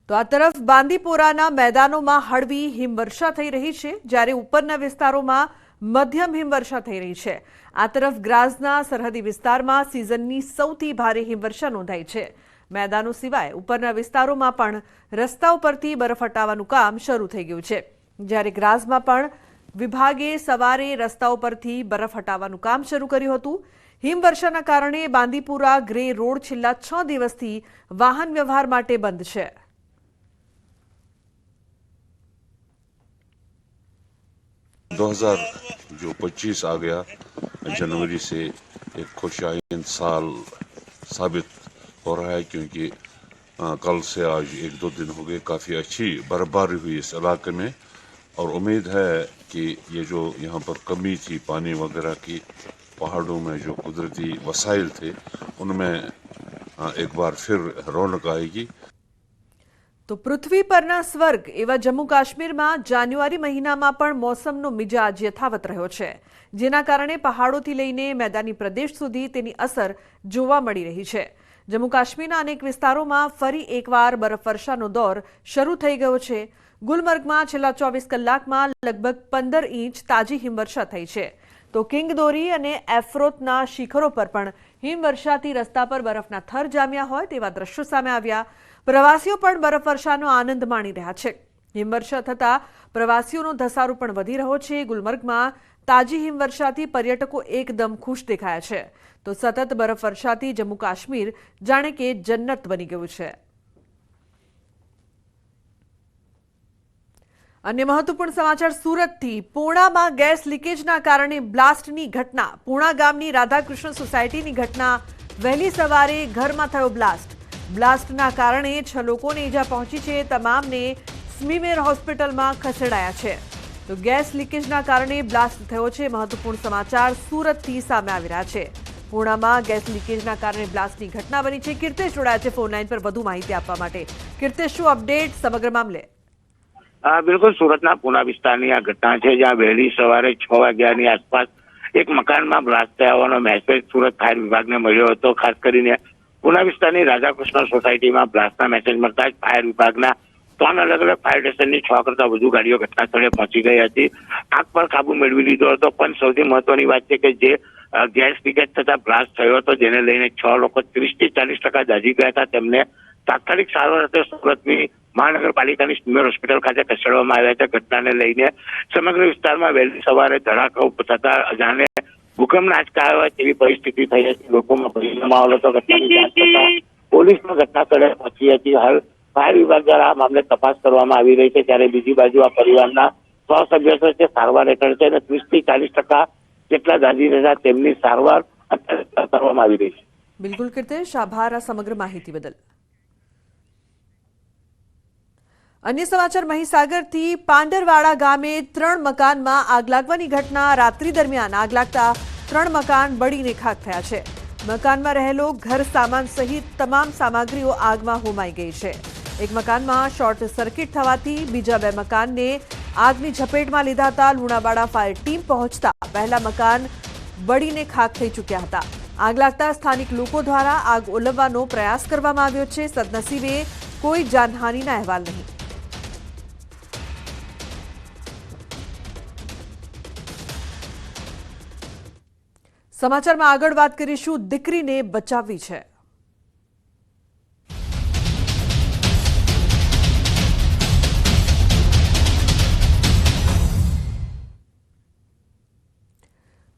તો આ તરફ બાંદીપોરાના મેદાનોમાં હળવી હિમવર્ષા થઈ રહી છે, જ્યારે ઉપરના વિસ્તારોમાં મધ્યમ હિમવર્ષા થઈ રહી છે. આ તરફ ગ્રાઝના સરહદી વિસ્તારમાં સિઝનની સૌથી ભારે હિમવર્ષા નોંધાઈ છે. મેદાનો સિવાય ઉપરના વિસ્તારોમાં પણ રસ્તાઓ પરથી બરફ હટાવવાનું કામ શરૂ થઈ ગયું છે, જ્યારે ગ્રાઝમાં પણ વિભાગે સવારે રસ્તાઓ પરથી બરફ હટાવવાનું કામ શરૂ કર્યું હતું. હિમવર્ષાના કારણે બાંદીપુરા ગ્રે રોડ છેલ્લા 6 દિવસથી વાહન વ્યવહાર માટે બંધ છે. जो 25 आ गया जनवरी से एक खुशहाल साल साबित हो रहा है, क्योंकि कल से आज 1-2 दिन हो गए काफ़ी अच्छी बर्फबारी हुई इस इलाके में और उम्मीद है कि ये जो यहाँ पर कमी थी पानी वगैरह की, पहाड़ों में जो कुदरती वसाइल थे उनमें एक बार फिर रौनक आएगी. તો પૃથ્વી પરના સ્વર્ગ એવા જમ્મુ કાશ્મીરમાં જાન્યુઆરી મહિનામાં પણ મોસમનો મિજાજ યથાવત રહ્યો છે, જેના કારણે પહાડોથી લઈને મેદાની પ્રદેશ સુધી તેની અસર જોવા મળી રહી છે. જમ્મુ કાશ્મીરના અનેક વિસ્તારોમાં ફરી એકવાર બરફવર્ષાનો દોર શરૂ થઈ ગયો છે. ગુલમર્ગમાં છેલ્લા 24 કલાકમાં લગભગ 15 ઇંચ તાજી હિમવર્ષા થઈ છે. તો કિંગદોરી અને એફરોતના શિખરો પર પણ હિમવર્ષાથી રસ્તા પર બરફના થર જામ્યા હોય તેવા દ્રશ્યો સામે આવ્યા. પ્રવાસીઓ પણ બરફવર્ષાનો આનંદ માણી રહ્યા છે. હિમવર્ષા થતાં પ્રવાસીઓનો ધસારો પણ વધી રહ્યો છે. ગુલમર્ગમાં તાજી હિમવર્ષાથી પર્યટકો એકદમ ખુશ દેખાયા છે. તો સતત બરફવર્ષાથી જમ્મુ કાશ્મીર જાણે કે જન્નત બની ગયું છે. અન્ય મહત્વપૂર્ણ સમાચાર સુરતથી. પૂર્ણામાં ગેસ લીકેજના કારણે બ્લાસ્ટની ઘટના. પૂર્ણા ગામની રાધાકૃષ્ણ સોસાયટીની ઘટના. વહેલી સવારે ઘરમાં થયો બ્લાસ્ટ. બ્લાસ્ટના કારણે 6 લોકોને ઈજા પહોંચી છે. તમામને સ્મીમેર હોસ્પિટલમાં ખસેડાયા છે. તો ગેસ લીકેજના કારણે બ્લાસ્ટ થયો છે. મહત્વપૂર્ણ સમાચાર સુરતથી સામે આવી રહ્યા છે. પૂર્ણામાં ગેસ લીકેજના કારણે બ્લાસ્ટની ઘટના બની છે. કીર્તેશ જોડાયા છે ફોન લાઈન પર વધુ માહિતી આપવા માટે. કીર્તેશ, શું અપડેટ સમગ્ર મામલે? બિલકુલ, સુરતના પૂના વિસ્તારની આ ઘટના છે, જ્યાં વહેલી સવારે 6 વાગ્યાની આસપાસ એક મકાનમાં બ્લાસ્ટ થયા હોવાનો મેસેજ સુરત ફાયર વિભાગને મળ્યો હતો. ખાસ કરીને પૂના વિસ્તારની રાધાકૃષ્ણ સોસાયટીમાં બ્લાસ્ટના મેસેજ મળતા જ ફાયર વિભાગના 3 અલગ અલગ ફાયર સ્ટેશનની 6 કરતા વધુ ગાડીઓ ઘટના સ્થળે પહોંચી ગઈ હતી. આગ પર કાબુ મેળવી લીધો હતો, પણ સૌથી મહત્વની વાત છે કે જે ગેસ લીકેજ થતા બ્લાસ્ટ થયો હતો, જેને લઈને 6 લોકો 30 થી 40% દાઝી ગયા હતા, તેમને તાત્કાલિક સારવાર અર્થે સુરતની મહાનગરપાલિકાની સ્મીમેર હોસ્પિટલ ખાતે ખસેડવામાં આવ્યા છે. ઘટનાને લઈને સમગ્ર વિસ્તારમાં વહેલી સવારે ધડાકો થતા જાણે ભૂકંપના આંચકા આવ્યા તેવી પરિસ્થિતિ થઈ હતી. લોકોમાં ભયનો માહોલ હતો. ઘટનાની જાણ થતાં પોલીસ પણ ઘટના સ્થળે પહોંચી હતી. હાલ ફાયર વિભાગ દ્વારા આ મામલે તપાસ કરવામાં આવી રહી છે. ત્યારે બીજી બાજુ આ પરિવારના 100 સભ્યો છે સારવાર હેઠળ છે અને 30 થી 40% જેટલા દાઝી રહ્યા તેમની સારવાર કરવામાં આવી રહી છે. બિલકુલ કીર્તેશ, આભાર આ સમગ્ર માહિતી બદલ. અન્ય સમાચાર મહીસાગરથી. પાંડરવાડા ગામે 3 મકાનમાં આગ લાગવાની ઘટના. રાત્રિ દરમિયાન આગ લાગતા 3 મકાન બળીને ખાખ થયા છે. મકાનમાં રહેલો ઘર સામાન સહિત તમામ સામગ્રીઓ આગમાં હોમાઈ ગઈ છે. એક મકાનમાં શોર્ટ સર્કિટ થવાથી બીજા 2 મકાનને આગની ઝપેટમાં લીધા હતા. લુણાવાડા ફાયર ટીમ પહોંચતા પહેલા મકાન બળીને ખાખ થઈ ચૂક્યા હતા. આગ લાગતા સ્થાનિક લોકો દ્વારા આગ ઓલવવાનો પ્રયાસ કરવામાં આવ્યો છે. સદનસીબે કોઈ જાનહાનિના અહેવાલ નહીં. સમાચારમાં આગળ વાત કરીશું. દીકરીને બચાવવી છે.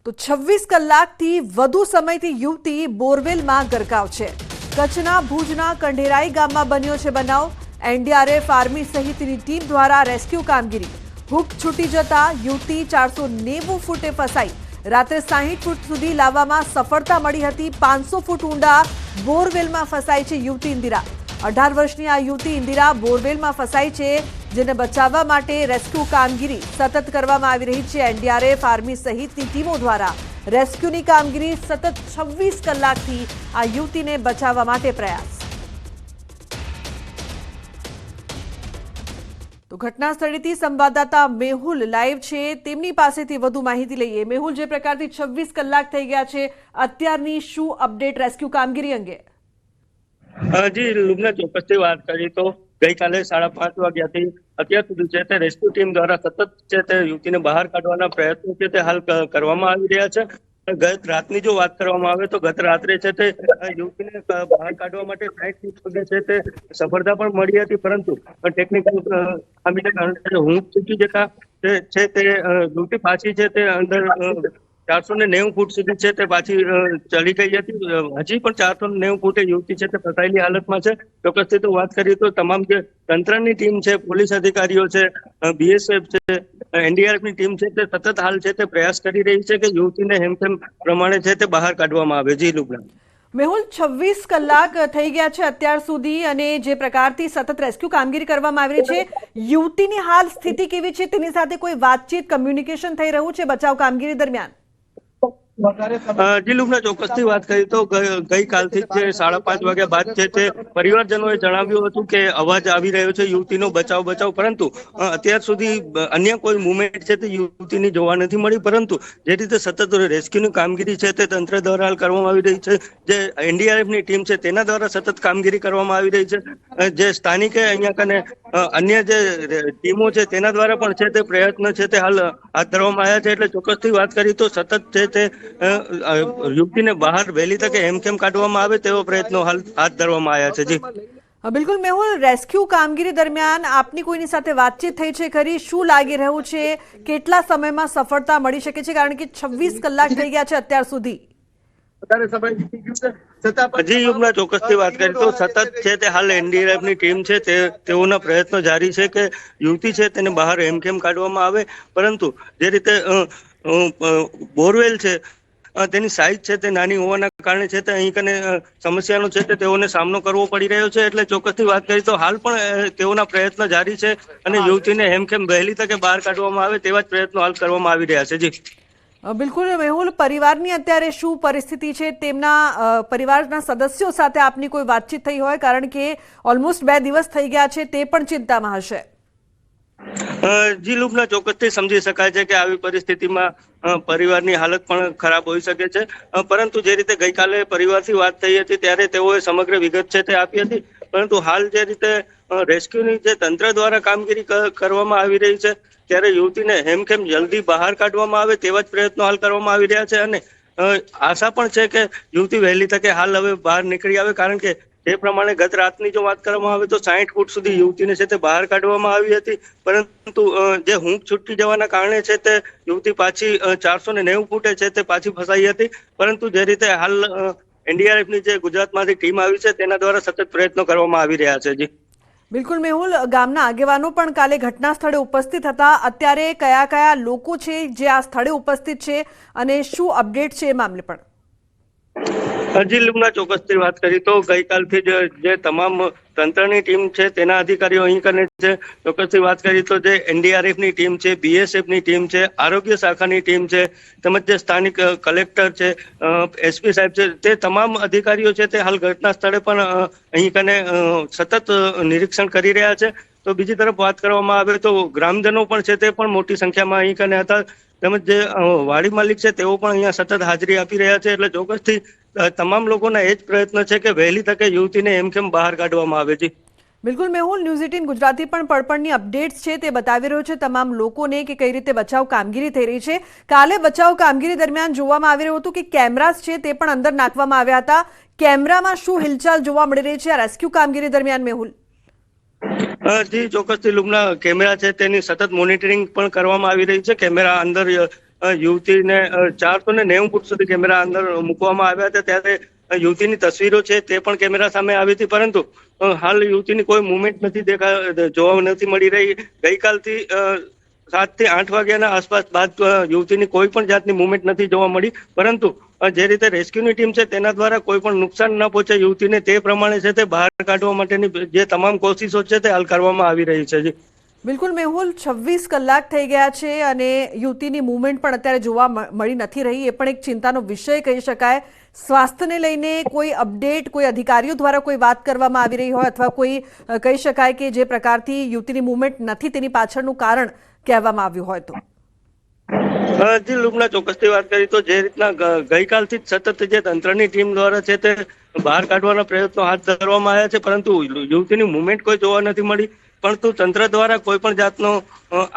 તો 26 કલાકથી વધુ સમયથી યુવતી બોરવેલમાં ગરકાવ છે. કચ્છના ભુજના કંઢેરાઈ ગામમાં બન્યો છે બનાવ. એનડીઆરએફ, આર્મી સહિતની ટીમ દ્વારા રેસ્ક્યુ કામગીરી. હૂક છૂટી જતા યુવતી 490 ફૂટે ફસાઈ. રાત્રે 60 ફૂટ સુધી લાવવામાં સફળતા મળી હતી. 500 ફૂટ ઊંડા બોરવેલમાં ફસાઈ છે યુવતી ઇન્દિરા. 18 વર્ષની આ યુવતી ઇન્દિરા બોરવેલમાં ફસાઈ છે, જેને બચાવવા માટે રેસ્ક્યુ કામગીરી સતત કરવામાં આવી રહી છે. એનડીઆરએફ, આર્મી સહિતની ટીમો દ્વારા રેસ્ક્યુની કામગીરી સતત 26 કલાકથી આ યુવતીને બચાવવા માટે પ્રયાસ. તો ઘટના સ્થળેથી સંવાદદાતા મેહુલ લાઈવ છે, તેમની પાસેથી વધુ માહિતી લઈએ. મેહુલ, જે પ્રકારથી 26 કલાક થઈ ગયા છે, અત્યારની શું અપડેટ રેસ્ક્યુ કામગીરી અંગે? જી લુબના, ચોક્કસથી વાત કરીએ તો ગઈકાલે 5:30 વાગ્યાથી અત્યાર સુધી છે તે રેસ્ક્યુ ટીમ દ્વારા સતત છે તે યુવતીને બહાર કાઢવાના પ્રયત્નો છે તે હાલ કરવામાં આવી રહ્યા છે. ગત રાતની જો વાત કરવામાં આવે તો ગત રાત્રે છે તે યુવતીને બહાર કાઢવા માટે 60 ફૂટ સુધી છે તે સફળતા પણ મળી હતી, પરંતુ ટેકનિકલ ખામીને કારણે ઊંઘ છૂટી જતા છે તે યુવતી પાછી છે તે અંદર 490 ફૂટ સુધી છે તે પાછી ચડી ગઈ હતી. હજી પણ 490 ફૂટે યુવતી છે તે ફસાયેલી હાલતમાં છે. ચોક્કસથી તો વાત કરીએ તો તમામ જે તંત્રની ટીમ છે, પોલીસ અધિકારીઓ છે, BSF છે, NDRF ની ટીમ છે તે સતત હાલ છે તે પ્રયાસ કરી રહી છે કે યુવતીને હેમખેમ પ્રમાણે છે તે બહાર કાઢવામાં આવે. જી લુબના. મેહુલ, 26 કલાક થઈ ગયા છે અત્યાર સુધી અને જે પ્રકારથી સતત રેસ્ક્યુ કામગીરી કરવામાં આવી રહી છે, યુવતીની હાલ સ્થિતિ કેવી છે? તેની સાથે કોઈ વાતચીત, કમ્યુનિકેશન થઈ રહ્યું છે બચાવ કામગીરી દરમિયાન? જી લુબના, ચોક્કસથી વાત કરીએ તો ગઈકાલથી જે 5:30 વાગ્યા બાદ છે તે પરિવારજનોએ જણાવ્યું હતું કે અવાજ આવી રહ્યો છે યુવતીનો બચાવ, પરંતુ અત્યાર સુધી અન્ય કોઈ મુવમેન્ટ છે તે યુવતીની જોવા નથી મળી. પરંતુ જે રીતે સતત રેસ્ક્યુની કામગીરી છે તે તંત્ર દ્વારા હાલ કરવામાં આવી રહી છે, જે NDRF ની ટીમ છે તેના દ્વારા સતત કામગીરી કરવામાં આવી રહી છે, જે સ્થાનિકે અહીંયા કને અન્ય જે ટીમો છે તેના દ્વારા પણ છે તે પ્રયત્ન છે તે હાલ હાથ ધરવામાં આવ્યા છે. એટલે ચોક્કસથી વાત કરીએ તો સતત છે તે યુવતીને બહાર વહેલી તકે હેમખેમ કાઢવામાં આવે તેવો પ્રયત્નો હાલ હાથ ધરવામાં આવ્યા છે. જી બિલકુલ મેહુલ, રેસ્ક્યુ કામગીરી દરમિયાન આપની કોઈની સાથે વાતચીત થઈ છે ખરી? શું લાગી રહ્યું છે? કેટલા સમયમાં સફળતા મળી શકે છે? કારણ કે 26 કલાક થઈ ગયા છે અત્યાર સુધી. હજી યુગના ચોક્કસથી વાત કરીએ તો સતત છે તે હાલ NDRF ની ટીમ છે તેઓના પ્રયત્નો જારી છે કે યુવતી છે તેને બહાર હેમખેમ કાઢવામાં આવે. પરંતુ જે રીતે બોરવેલ છે તેની સાઇઝ છે તે નાની હોવાના કારણે છે તે અહીં કને સમસ્યાનો છે તે તેઓને સામનો કરવો પડી રહ્યો છે. એટલે ચોક્કસથી વાત કરીએ તો હાલ પણ તેઓના પ્રયત્ન જારી છે અને યુવતીને હેમખેમ વહેલી તકે બહાર કાઢવામાં આવે તેવા જ પ્રયત્નો હાલ કરવામાં આવી રહ્યા છે. જી બિલકુલ મેહુલ, પરિવારની અત્યારે શું પરિસ્થિતિ છે? તેમના પરિવારના સદસ્યો સાથે આપની કોઈ વાતચીત થઈ હોય? કારણ કે ઓલમોસ્ટ 2 દિવસ થઈ ગયા છે, તે પણ ચિંતામાં હશે. જી લુબના, ચોક્કસથી સમજી શકાય છે કે આવી પરિસ્થિતિમાં પરિવારની હાલત પણ ખરાબ હોઈ શકે છે. પરંતુ જે રીતે ગઈકાલે પરિવારથી વાત થઈ હતી ત્યારે તેઓએ સમગ્ર વિગત છે તે આપી હતી. પરંતુ હાલ જે રીતે રેસ્ક્યુની જે તંત્ર દ્વારા કામગીરી કરવામાં આવી રહી છે ત્યારે યુવતીને હેમખેમ જલ્દી બહાર કાઢવામાં આવે તેવા જ પ્રયત્નો હાલ કરવામાં આવી રહ્યા છે. અને આશા પણ છે કે યુવતી વહેલી તકે હાલ હવે બહાર નીકળી આવે, કારણ કે જે પ્રમાણે ગત રાતની જો વાત કરવામાં આવે તો 60 ફૂટ સુધી યુવતીને છે તે બહાર કાઢવામાં આવી હતી. પરંતુ જે ઊંઘ છૂટી જવાના કારણે છે તે યુવતી પાછી 490 ફૂટે છે તે પાછી ફસાઈ હતી. પરંતુ જે રીતે હાલ NDRF ની જે ગુજરાતમાંથી ટીમ આવી છે તેના દ્વારા સતત પ્રયત્નો કરવામાં આવી રહ્યા છે. જી બિલકુલ મેહુલ, ગામના આગેવાનો પણ કાલે ઘટના સ્થળે ઉપસ્થિત હતા. અત્યારે કયા લોકો છે જે આ સ્થળે ઉપસ્થિત છે અને શું અપડેટ છે એ મામલે પણ? હજી લુમના, ચોક્કસથી વાત કરી તો ગઈકાલથી જે તમામ તંત્રની ટીમ છે તેના અધિકારીઓ અહીં કરે છે. ચોક્કસથી વાત કરી તો જે NDRF ની ટીમ છે, BSF ની ટીમ છે, આરોગ્ય શાખાની ટીમ છે, તેમજ જે સ્થાનિક કલેક્ટર છે, SP સાહેબ છે, તે તમામ અધિકારીઓ છે તે હાલ ઘટના સ્થળે પણ અહીં કને સતત નિરીક્ષણ કરી રહ્યા છે. તો બીજી તરફ વાત કરવામાં આવે તો ગ્રામજનો પણ છે તે પણ મોટી સંખ્યામાં અહીં કને હતા, તેમજ જે વાડી માલિક છે તેઓ પણ અહીંયા સતત હાજરી આપી રહ્યા છે. એટલે ચોક્કસથી તમામ લોકોના એ જ પ્રયત્ન છે કે વહેલી તકે યુવતીને હેમખેમ બહાર કાઢવામાં આવે. છે બિલકુલ મેહુલ, ન્યૂઝ 18 ગુજરાતી પણ પડપણની અપડેટ્સ છે તે બતાવી રહ્યો છે તમામ લોકોને કે કઈ રીતે બચાવ કામગીરી થઈ રહી છે. કાલે બચાવ કામગીરી દરમિયાન જોવામાં આવી રહ્યું હતું કે કેમેરાસ છે તે પણ અંદર નાખવામાં આવ્યા હતા. કેમેરામાં શું હિલચાલ જોવા મળી રહી છે આ રેસ્ક્યુ કામગીરી દરમિયાન મેહુલ? જી ચોક્કસથી લુમના, કેમેરા છે તેની સતત મોનિટરિંગ પણ કરવામાં આવી રહી છે. કેમેરા અંદર યુવતીને 490 ફૂટ સુધી કેમેરા અંદર મૂકવામાં આવ્યા હતા ત્યારે યુવતીની તસવીરો છે તે પણ કેમેરા સામે આવી હતી. પરંતુ હાલ યુવતીની કોઈ મુવમેન્ટ નથી જોવા નથી મળી રહી. ગઈકાલથી 7 થી 8 વાગ્યાના આસપાસ બાદ યુવતીની કોઈ પણ જાતની મુવમેન્ટ નથી જોવા મળી. પરંતુ જે રીતે રેસ્ક્યુની ટીમ છે તેના દ્વારા કોઈ પણ નુકસાન ન પહોંચે યુવતીને તે પ્રમાણે છે તે બહાર કાઢવા માટેની જે તમામ કોશિશો છે તે હાલ કરવામાં આવી રહી છે. બિલકુલ મેહુલ, 26 કલાક થઈ ગયા છે અને યુવતીની મુવમેન્ટ પણ અત્યારે જોવા મળી નથી રહી. એ પણ એક ચિંતાનો વિષય કહી શકાય. સ્વાસ્થ્યને લઈને કોઈ અપડેટ, કોઈ અધિકારીઓ દ્વારા કોઈ વાત કરવામાં આવી રહી હોય અથવા કોઈ કહી શકાય કે જે પ્રકારથી યુવતીની મુવમેન્ટ નથી તેની પાછળનું કારણ કહેવામાં આવ્યું હોય તો? જી લુમના, ચોક્કસથી વાત કરી તો જે રીતના ગઈકાલથી જ સતત જે તંત્રની ટીમ દ્વારા છે તે બહાર કાઢવાના પ્રયત્નો હાથ ધરવામાં આવ્યા છે, પરંતુ યુવતીની મુવમેન્ટ કોઈ જોવા નથી મળી. પરંતુ તંત્ર દ્વારા કોઈ પણ જાતનો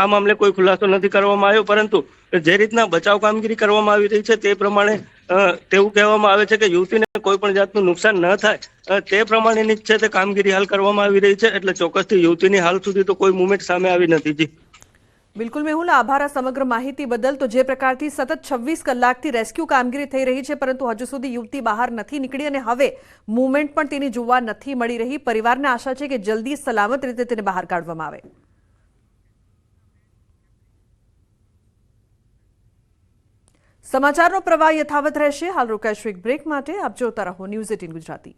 આ મામલે કોઈ ખુલાસો નથી કરવામાં આવ્યો. પરંતુ જે રીતના બચાવ કામગીરી કરવામાં આવી રહી છે તે પ્રમાણે તેવું કહેવામાં આવે છે કે યુવતીને કોઈ પણ જાતનું નુકસાન ન થાય તે પ્રમાણેની જ છે તે કામગીરી હાલ કરવામાં આવી રહી છે. એટલે ચોક્કસથી યુવતીની હાલ સુધી તો કોઈ મુવમેન્ટ સામે આવી નથી. જી બિલકુલ મેહુલ, આભાર આ સમગ્ર માહિતી બદલ. તો જે પ્રકારથી સતત 26 કલાકથી રેસ્ક્યુ કામગીરી થઈ રહી છે, પરંતુ હજુ સુધી યુવતી બહાર નથી નીકળી અને હવે મૂવમેન્ટ પણ તેની જોવા નથી મળી રહી. પરિવારને આશા છે કે જલ્દી સલામત રીતે તેને બહાર કાઢવામાં આવે. સમાચારનો પ્રવાહ યથાવત રહેશે. હાલ રોકાઈશું એક બ્રેક માટે. આપ જોતા રહો ન્યૂઝ 18 ગુજરાતી.